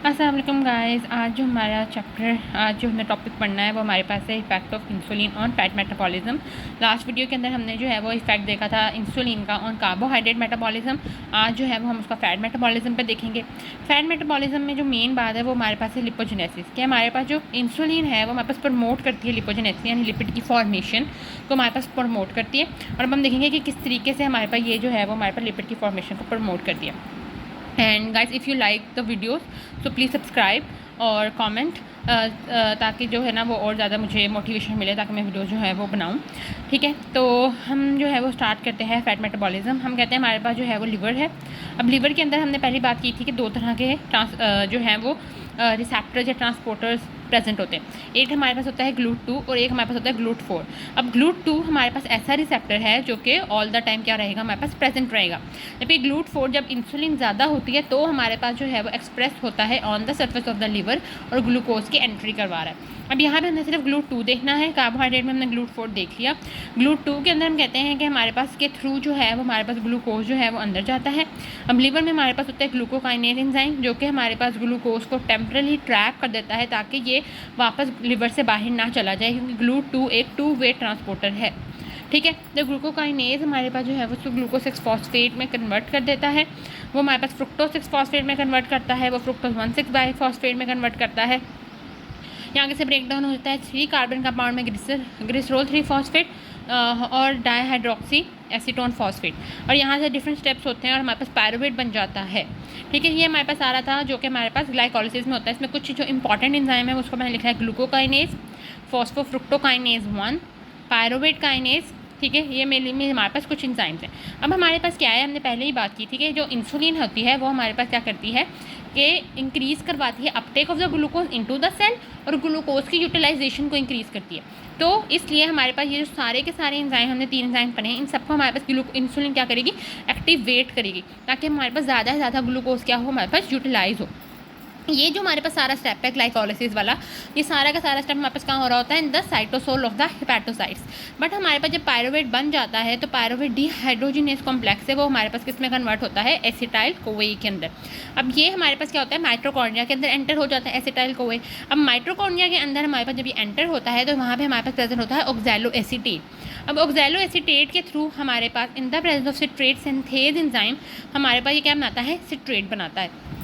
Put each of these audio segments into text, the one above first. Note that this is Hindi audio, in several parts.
अस्सलाम वालेकुम गाइस। आज जो हमारा चैप्टर आज जो हमें टॉपिक पढ़ना है वो हमारे पास है effect of insulin on fat metabolism. Last video के अंदर हमने जो है वो इफेक्ट देखा था इंसुलिन का ऑन कार्बोहाइड्रेट मेटाबॉलिज्म। आज जो है वो हम उसका फैट मेटाबॉलिज्म पे देखेंगे। फैट मेटाबॉलिज्म में जो मेन बात है वो हमारे पास है लिपोजेनेसिस, कि हमारे पास जो इंसुलिन है वो हमारे पास प्रमोट करती है लिपोजेनेसिस यानी लिपिड की फॉर्मेशन को हमारे पास प्रमोट करती है। और अब हम देखेंगे कि किस तरीके से हमारे पास ये जो है वो हमारे पास लिपिड की फॉर्मेशन को प्रमोट करती है। And guys if you like the videos so please subscribe और कमेंट ताकि जो है ना वो और ज़्यादा मुझे मोटिवेशन मिले ताकि मैं वीडियो जो है वो बनाऊँ। ठीक है, तो हम जो है वो स्टार्ट करते हैं फैट मेटाबॉलिज्म। हम कहते हैं हमारे पास जो है वो लिवर है। अब लिवर के अंदर हमने पहली बात की थी कि दो तरह के जो हैं वो रिसेप्टर्स या ट्रांसपोर्टर्स प्रेजेंट होते हैं। एक हमारे पास होता है GLUT2 और एक हमारे पास होता है GLUT4। अब GLUT2 हमारे पास ऐसा रिसेप्टर है जो कि ऑल द टाइम क्या रहेगा, हमारे पास प्रेजेंट रहेगा। जबकि GLUT4 जब इंसुलिन ज़्यादा होती है तो हमारे पास जो है वो एक्सप्रेस होता है on the surface of the liver और ग्लूकोज की एंट्री करवा रहा है। अब यहाँ पे हमने सिर्फ GLUT2 देखना है, कार्बोहाइड्रेट में हमने GLUT4 देख लिया। GLUT2 के अंदर हम कहते हैं कि हमारे पास के थ्रू जो है वो हमारे पास ग्लूकोज जो है वो अंदर जाता है। अब लिवर में हमारे पास होता है ग्लूकोकाइनेज एंजाइम जो कि हमारे पास ग्लूकोज को टेम्परली ट्रैप कर देता है ताकि ये वापस लिवर से बाहर ना चला जाए, क्योंकि GLUT2 एक 2 वे ट्रांसपोर्टर है। ठीक है, तो ग्लूकोकाइनेज हमारे पास जो है वो ग्लूकोज 6 फॉस्फेट में कन्वर्ट कर देता है। वो हमारे पास फ्रुक्टोज 6 फॉस्फेट में कन्वर्ट करता है, वो फ्रुक्टोज 1,6 बाई फॉस्फेट में कन्वर्ट करता है। यहाँ से ब्रेक डाउन होता है 3 कार्बन कंपाउंड में ग्लिसरॉल 3 फॉस्फेट और डाईहाइड्रोक्सी एसीटोन फॉस्फेट, और यहाँ से डिफरेंट स्टेप्स होते हैं और हमारे पास पायरुवेट बन जाता है। ठीक है, ये हमारे पास आ रहा था जो कि हमारे पास ग्लाइकोलिसिस में होता है। इसमें कुछ जो इंपॉर्टेंट एंजाइम है उसको मैंने लिखा है ग्लूकोकाइनेज, फॉस्फोफ्रुक्टोकाइनेज 1, पायरुवेट काइनेज। ठीक है, ये मेनली में हमारे पास कुछ एंजाइम्स हैं। अब हमारे पास क्या है, हमने पहले ही बात की थी कि जो इंसुलिन होती है वो हमारे पास क्या करती है कि इंक्रीज़ करवाती है uptake of the glucose into the cell और ग्लूकोज की यूटिलाइजेशन को इंक्रीज़ करती है। तो इसलिए हमारे पास ये जो सारे के सारे एंजाइम, हमने 3 एंजाइम पढ़े हैं, इन सबको हमारे पास इंसुलिन क्या करेगी, एक्टिवेट करेगी ताकि हमारे पास ज़्यादा से ज़्यादा ग्लूकोज क्या हो, हमारे पास यूटिलाइज हो। ये जो हमारे पास सारा स्टेप है ग्लाइकोलिसिस वाला, ये सारा का सारा स्टेप हमारे पास कहाँ हो रहा होता है, in the cytosol of the hepatocytes. But हमारे पास जब पायरुवेट बन जाता है तो पायरुवेट डिहाइड्रोजिनेज कॉम्प्लेक्स है, वो हमारे पास किस में कन्वर्ट होता है, एसिटाइल कोए के अंदर। अब ये हमारे पास क्या होता है, माइटोकॉन्ड्रिया के अंदर एंटर हो जाता है एसिटाइल कोए। अब माइटोकॉन्ड्रिया के अंदर हमारे पास जब ये एंटर होता है तो वहाँ पर हमारे पास प्रेजेंट होता है ऑक्सैलो एसीटेट। अब ऑक्सैलो एसीटेट के थ्रू हमारे पास in the presence of citrate synthase enzyme हमारे पास ये क्या बनाता है, सिट्रेट बनाता है।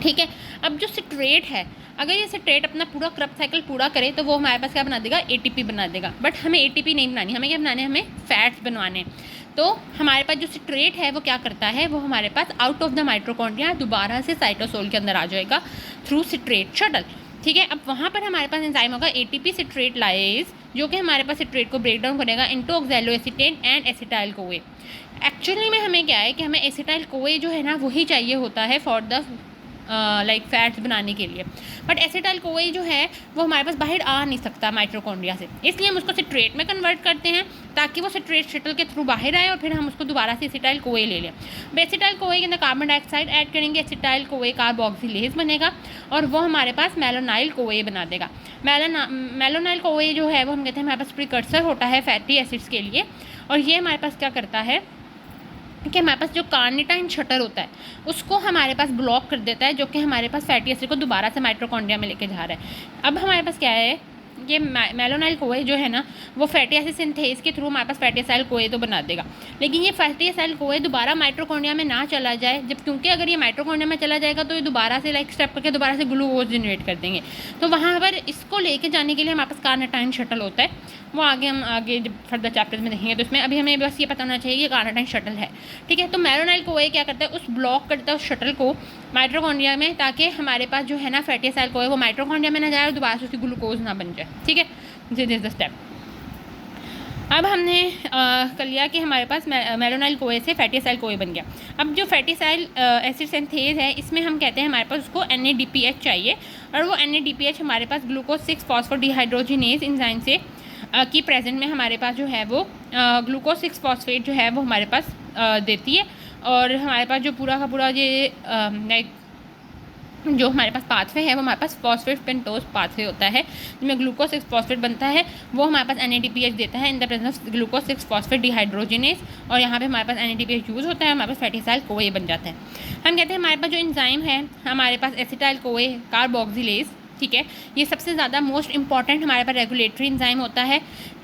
ठीक है, अब जो सिट्रेट है, अगर ये सिट्रेट अपना पूरा क्रब साइकिल पूरा करे तो वो हमारे पास क्या बना देगा, ATP बना देगा। बट हमें ATP नहीं बनानी, हमें क्या बनाने, हमें फैट्स बनवाने। तो हमारे पास जो सिट्रेट है वो क्या करता है, वो हमारे pass out of the mitochondria दोबारा से साइटोसोल के अंदर आ जाएगा थ्रू सिट्रेट शटल। ठीक है, अब वहाँ पर हमारे पास एंजाइम होगा ATP सिट्रेट लाइज जो कि हमारे पास सिट्रेट को ब्रेक डाउन करेगा into oxalo acetate and acetyl CoA. Actually में हमें क्या है कि हमें एसिटाइल कोए जो है ना वही चाहिए होता है फॉर द लाइक फैट्स बनाने के लिए। बट एसिटाइल कोए जो है वो हमारे पास बाहर आ नहीं सकता माइटोकॉन्ड्रिया से, इसलिए हम उसको सिट्रेट में कन्वर्ट करते हैं ताकि वो सिट्रेट शटल के थ्रू बाहर आए और फिर हम उसको दोबारा से एसिटाइल कोए ले लें। एसिटाइल कोए के अंदर कार्बन डाइऑक्साइड ऐड करेंगे, एसिटाइल कोए कार्बोक्सिलेज बनेगा और वो हमारे पास मेलोनाइल कोए बना देगा। मेलोनाइल कोए जो है वो हम कहते हैं हमारे पास प्रिकर्सर होता है फैटी एसिड्स के लिए, और ये हमारे पास क्या करता है कि हमारे पास जो कार्निटाइन शटर होता है उसको हमारे पास ब्लॉक कर देता है, जो कि हमारे पास फैटी एसिड को दोबारा से माइटोकॉन्ड्रिया में लेके जा रहा है। अब हमारे पास क्या है, ये मेलोनाइल कोए जो है ना वो फैटी एसिड सिंथेज के थ्रू हमारे पास फैटी एसाइल कोए तो बना देगा, लेकिन ये फैटी एसाइल कोए दोबारा माइटोकॉन्ड्रिया में ना चला जाए, जब क्योंकि अगर ये माइटोकॉन्ड्रिया में चला जाएगा तो ये दोबारा से लाइक स्टेप करके दोबारा से ग्लूकोज जनरेट कर देंगे। तो वहाँ पर इसको लेके जाने के लिए हमारे पास कार्निटाइन शटल होता है, वो हम आगे जब फर्दर चैप्टर्स में देखेंगे तो इसमें अभी हमें बस ये पता होना चाहिए कि कार्निटाइन शटल है। ठीक है, तो मेलोनाइल कोए क्या करता है, उस ब्लॉक करता है उस शटल को माइटोकॉन्ड्रिया में ताकि हमारे पास जो है ना फैटी एसाइल कोए वो माइटोकॉन्ड्रिया में ना जाए और दोबारा से उसकी ग्लूकोज ना बन जाए। ठीक है, दिस इज द स्टेप। अब हमने कर लिया कि हमारे पास मेलोनाइल कोए से फैटी एसाइल कोए बन गया। अब जो फैटी एसाइल एसिड सिंथेज है इसमें हम कहते हैं हमारे पास उसको NADPH चाहिए, और वो NADPH हमारे पास ग्लूकोज 6 फॉस्फोडिहाइड्रोजिनेज एंजाइम से की प्रेजेंट में हमारे पास जो है वो ग्लूकोज 6 फॉस्फेट जो है वो हमारे पास देती है, और हमारे पास जो पूरा का पूरा ये लाइक जो हमारे पास पाथवे है वो हमारे पास फॉस्फेट पेंटोज पाथवे होता है, जिसमें ग्लूकोज 6 फॉस्फेट बनता है, वो हमारे पास NADPH देता है इन the presence of glucose 6 phosphate dehydrogenase, और यहाँ पे हमारे पास NADPH यूज़ होता है, हमारे पास फैटी एसिड कोए बन जाता है। हम कहते हैं हमारे पास जो एंजाइम है हमारे पास एसिटाइल कोए कार्बोक्सिलेज, ठीक है, ये सबसे ज़्यादा मोस्ट इंपॉर्टेंट हमारे पास रेगुलेटरी एंजाइम होता है।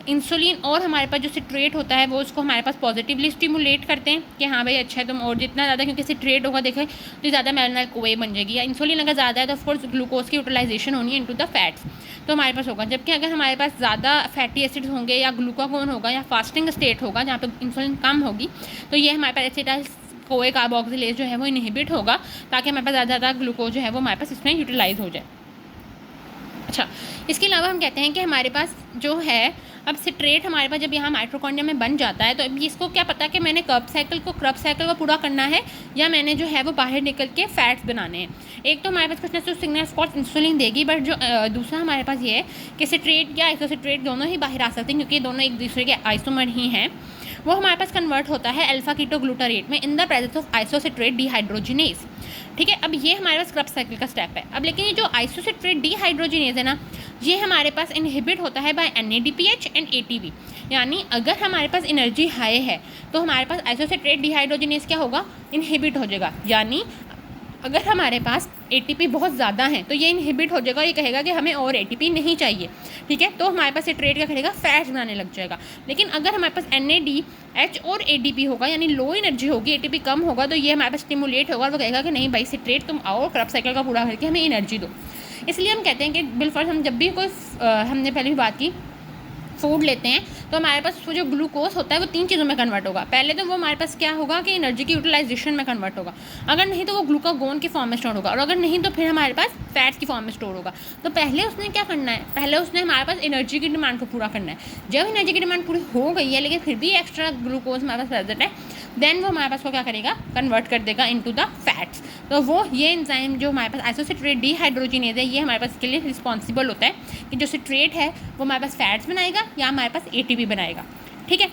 इंसुलिन और हमारे पास जो सिट्रेट होता है वो उसको हमारे पास पॉजिटिवली स्टिमुलेट करते हैं कि हाँ भाई अच्छा है तुम, और जितना ज़्यादा क्योंकि सिट्रेट होगा देखें तो ज़्यादा मेलानाइल कोए बन जाएगी, या इंसुलिन अगर ज़्यादा है तो ऑफकोर्स ग्लूकोज की यूटिलाइजेशन होनी है इनटू द फैट्स, तो हमारे पास होगा। जबकि अगर हमारे पास ज़्यादा फैटी एसिड्स होंगे या ग्लूकागोन होगा या फास्टिंग स्टेट होगा जहाँ पर इंसुलिन कम होगी, तो ये हमारे पास एसिटाइल कोए कार्बोक्सिलेज जो है वो इनहिबिट होगा, ताकि हमारे पास ज़्यादा ग्लूकोज जो है वो हमारे पास इसमें यूटिलाइज हो जाए। अच्छा, इसके अलावा हम कहते हैं कि हमारे पास जो है अब सिट्रेट हमारे पास जब यहाँ माइटोकॉन्ड्रिया में बन जाता है, तो अब इसको क्या पता कि मैंने क्रब साइकिल को पूरा करना है या मैंने जो है वो बाहर निकल के फैट्स बनाने हैं। एक तो हमारे पास कुछ ना कुछ सिग्नल ऑफ इंसुलिन देगी, बट जो दूसरा हमारे पास ये है कि सिट्रेट या आइसोसिट्रेट दोनों ही बाहर आ सकते हैं, क्योंकि दोनों एक दूसरे के आइसोमर ही हैं। वो हमारे पास कन्वर्ट होता है अल्फा कीटोग्लूटारेट में इन the presence of isocitrate dehydrogenase, ठीक है। अब ये हमारे पास क्रब साइकिल का स्टेप है। अब लेकिन ये जो आइसोसिट्रेट डिहाइड्रोजिनेज है ना, ये हमारे पास इनहिबिट होता है बाय NADPH एंड ATP, यानी अगर हमारे पास एनर्जी हाई है तो हमारे पास आइसोसिट्रेट डिहाइड्रोजिनेज क्या होगा, इनहिबिट हो जाएगा, यानी अगर हमारे पास ATP बहुत ज़्यादा है तो ये इनहिबिट हो जाएगा, ये कहेगा कि हमें और ATP नहीं चाहिए, ठीक है, तो हमारे पास सिट्रेट क्या करेगा, फैट्स बनाने लग जाएगा। लेकिन अगर हमारे पास NADH और ADP होगा यानी लो एनर्जी होगी, ATP कम होगा, तो ये हमारे पास स्टिमुलेट होगा और वो कहेगा कि नहीं भाई सिट्रेट तुम आओ क्रब साइकिल का पूरा करके हमें एनर्जी दो। इसलिए हम कहते हैं कि बिलफर्स्ट हम जब भी कोई हमने पहले भी बात की फूड लेते हैं तो हमारे पास वो जो ग्लूकोज होता है वो 3 चीज़ों में कन्वर्ट होगा। पहले तो वो हमारे पास क्या होगा कि एनर्जी की यूटिलाइजेशन में कन्वर्ट होगा, अगर नहीं तो वो ग्लूकागोन की फॉर्म में स्टोर होगा, और अगर नहीं तो फिर हमारे पास फैट्स की फॉर्म में स्टोर होगा। तो पहले उसने क्या करना है, पहले उसने हमारे पास एनर्जी की डिमांड को पूरा करना है। जब एनर्जी की डिमांड पूरी हो गई है लेकिन फिर भी एक्स्ट्रा ग्लूकोज हमारे पास प्रेजेंट है, देन वो हमारे पास को क्या करेगा, कन्वर्ट कर देगा इनटू द फैट्स। तो वो ये एंजाइम जो हमारे पास आइसोसिट्रेट डिहाइड्रोजिनेज है, ये हमारे पास इसके लिए रिस्पॉन्सिबल होता है कि जो सिट्रेट है वो हमारे पास फैट्स बनाएगा या हमारे पास ATP बनाएगा, ठीक है।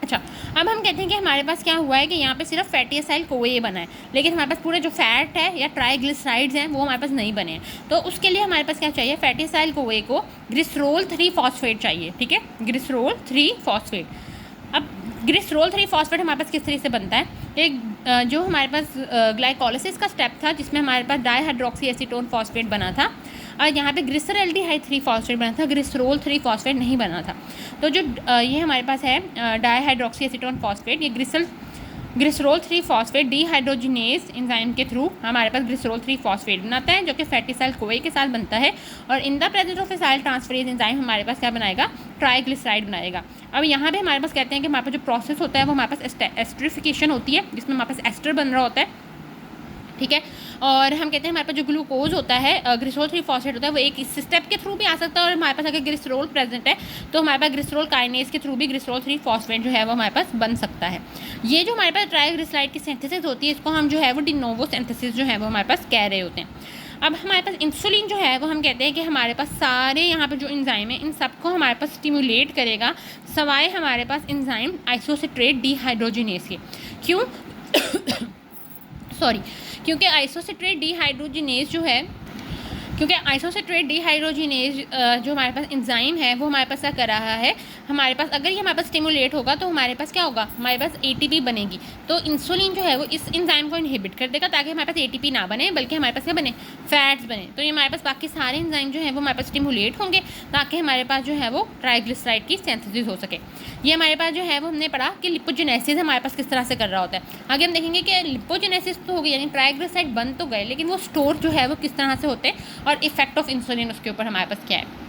अच्छा, अब हम कहते हैं कि हमारे पास क्या हुआ है कि यहाँ पे सिर्फ फैटी एसिड कोए बना है, लेकिन हमारे पास पूरे जो फैट है या ट्राइग्लिसराइड्स हैं वो हमारे पास नहीं बने हैं। तो उसके लिए हमारे पास क्या चाहिए, फैटी एसिड कोए को ग्लिसरॉल 3 फॉस्फेट चाहिए, ठीक है, ग्लिसरॉल 3 फॉस्फेट। अब ग्लिसरॉल 3 फॉस्फेट हमारे पास किस तरीके से बनता है, एक जो हमारे पास ग्लाइकोलिसिस का स्टेप था जिसमें हमारे पास डाईहाइड्रोक्सी एसीटोन फॉस्फेट बना था, और यहाँ पे ग्लिसरॉल्डिहाइड 3 फॉस्फेट बना था, ग्लिसरॉल 3 फॉस्फेट नहीं बना था। तो जो ये हमारे पास है डाईहाइड्रोक्सी एसीटोन फॉस्फेट, ये ग्लिसरॉल 3 फॉस्फेट डिहाइड्रोजिनेज एंजाइम के थ्रू हमारे पास ग्लिसरॉल 3 फॉस्फेट बनाता है, जो कि फैटी एसिड कोए के साथ बनता है, और इन the presence of acyl transferase enzyme हमारे पास क्या बनाएगा, ट्राइग्लिसराइड बनाएगा। अब यहाँ पे हमारे पास कहते हैं कि हमारे पास जो प्रोसेस होता है वो हमारे पास एस्टरिफिकेशन होती है, जिसमें हमारे पास एस्टर बन रहा होता है, ठीक है। और हम कहते हैं हमारे पास जो ग्लूकोज होता है ग्लिसरॉल 3 फॉस्फेट होता है वो एक इस स्टेप के थ्रू भी आ सकता है, और हमारे पास अगर ग्लिसरॉल प्रेजेंट है तो हमारे पास ग्लिसरॉल काइनेज के थ्रू भी ग्लिसरॉल 3 फॉस्फेट जो है वो हमारे पास बन सकता है। ये जो हमारे पास ट्राइग्लिसराइड की सिंथेसिस होती है इसको हम जो है वो डिनोवो सिंथेसिस जो है वो हमारे पास कह रहे होते हैं। अब हमारे पास इंसुलिन जो है वो हम कहते हैं कि हमारे पास सारे यहाँ पर जो एंजाइम है इन सबको हमारे पास स्टिमुलेट करेगा, सवाए हमारे पास एंजाइम आइसोसिट्रेट डिहाइड्रोजिनेज के। क्यों सॉरी, क्योंकि आइसोसिट्रेट डिहाइड्रोजिनेज जो है, क्योंकि आइसोसिट्रेट डिहाइड्रोजिनेज जो हमारे पास एंजाइम है वो हमारे पास क्या कर रहा है, हमारे पास अगर ये हमारे पास स्टिमुलेट होगा तो हमारे पास क्या होगा, हमारे पास ATP बनेगी। तो इंसुलिन जो है वो इस एंजाइम को इनहिबिट कर देगा ताकि हमारे पास ATP ना बने बल्कि हमारे पास क्या बने, फैट्स बने। तो ये हमारे पास बाकी सारे एंजाइम जो है वो हमारे पास स्टिमुलेट होंगे ताकि हमारे पास जो है वो ट्राइग्लिसराइड की सिंथेसिस हो सके। ये हमारे पास जो है वो हमने पढ़ा कि लिपोजेनेसिस हमारे पास किस तरह से कर रहा होता है। आगे हम देखेंगे कि लिपोजेनेसिस तो हो गई यानी ट्राइग्लिसराइड बन तो गए, लेकिन वो स्टोर जो है वो किस तरह से होते हैं और इफेक्ट ऑफ इंसुलिन उसके ऊपर हमारे पास क्या है।